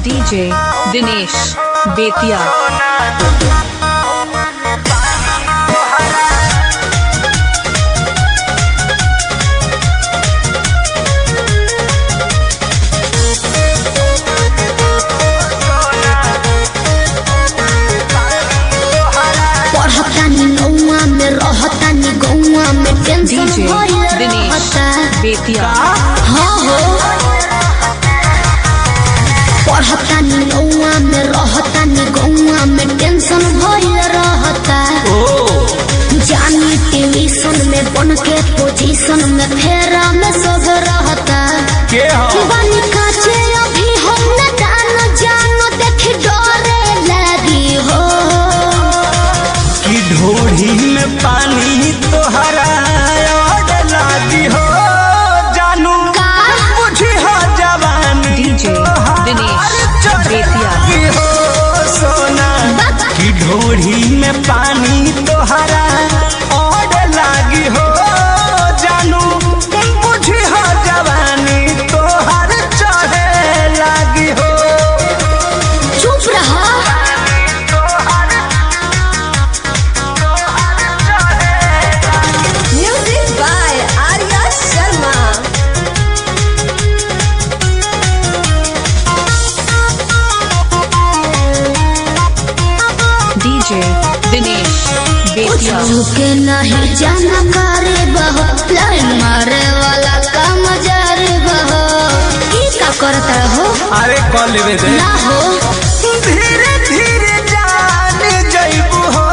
DJ Dinesh Bettiah. DJ Dinesh Bettiah. हाँ हो पढ़तानी नौआ में रहतानी गौआ में टेंशन भइल रहता। जानी ट्यूशन में बन के पोजीशन में फेरा में सब रहता। बनी काचे अभी हम न जानो देख डरे लगी हो कि ढोढ़ी में पानी तोहरा लागी हो जानू बुझी हो जवान। डीजे दिनेश बेतिया हो सोना कि ढोढ़ी में पानी तोहरा और लागी हो जानू बुझी हो जवानी तोहर चढ़े लागी हो। चुप रहा music by Arya Sharma. DJ Dinesh Bettiah. के नहीं जाना करे बहो लाइन मारे वाला काम जारे बहो की का करता हो। अरे कॉल लेवे दे ना हो धीरे धीरे जान जइबू हो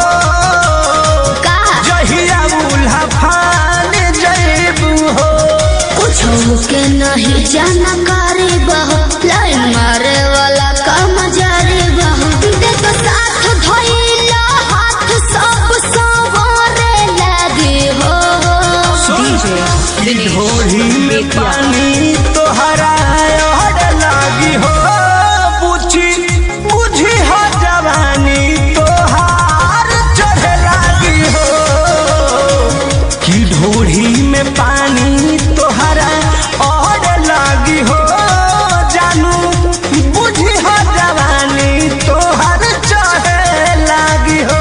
का जहिया उल्हा फान जइबू हो। कुछ के नहीं जाना करे बहो लाइन मारे वाला काम जारे बहो देखो साथ धइला हाथ सब सवारे लगे हो। डीजे दिनेश ढोढ़ी में बेतिया। पानी तोहरा और लागी हो बुझी बुझी हो जवानी तोहार चढ़े लागी हो कि ढोढ़ी में पानी तोहरा और लागी हो जानू बुझी हो जवानी तोहार चढ़े लागी हो।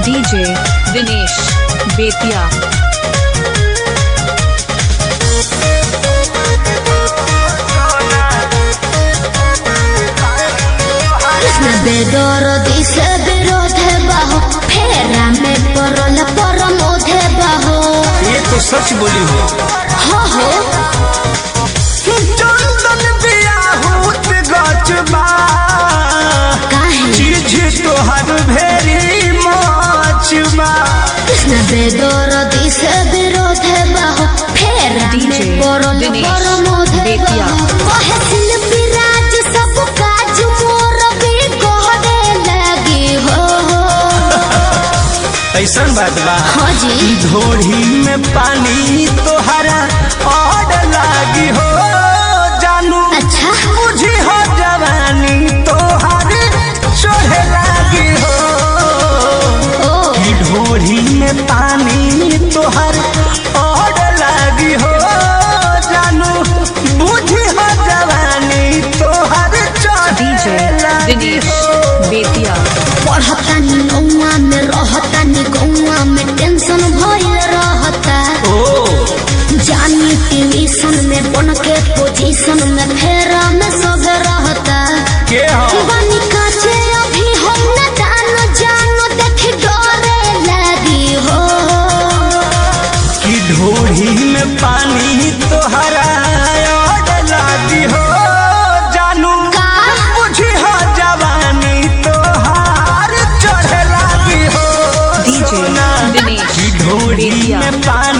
डीजे दिनेश बेतिया। कृष्ण बेदर्दी से विरोध बाहो फेरा में परल परमोध बाहो। ये तो सच बोली हो हाँ हो चंदन बियाहूत गचबा काहे चीज तोहर भेरी मचबा। कृष्ण बेदर्दी से विरोध बाहो फेरा में डीजे परल दिनेश परमोध बेतिया। बाहो। कहे शिल्पी राज सब काज मोर भी कहने लगी हो। ऐसन बात बा हाँ जी ढोढ़ी में पानी तोहरा और लागी हो जानू अच्छा बुझी हो जवानी तोहर चढ़े लागी हो ओ कि ढोढ़ी में पानी तोहर और लागी हो जानू बुझी हो जवानी तोहर डीजे चढ़े लागी दिनेश हो। बेतिया। पढ़तानी नौआ में रहतानी गौआ में टेंशन भइल रहता। जानी ट्यूशन में बन के पोजीशन में फेरा में सब रहता। के हो बनी काचे अभी हम न जानो देख डरे लगी हो कि ढोढ़ी में पानी तोहरा और लागी हो जानू का बुझी हो जवानी तोहार चढ़े लागी हो। डीजे दिनेश कि ढोढ़ी बेतिया। में पानी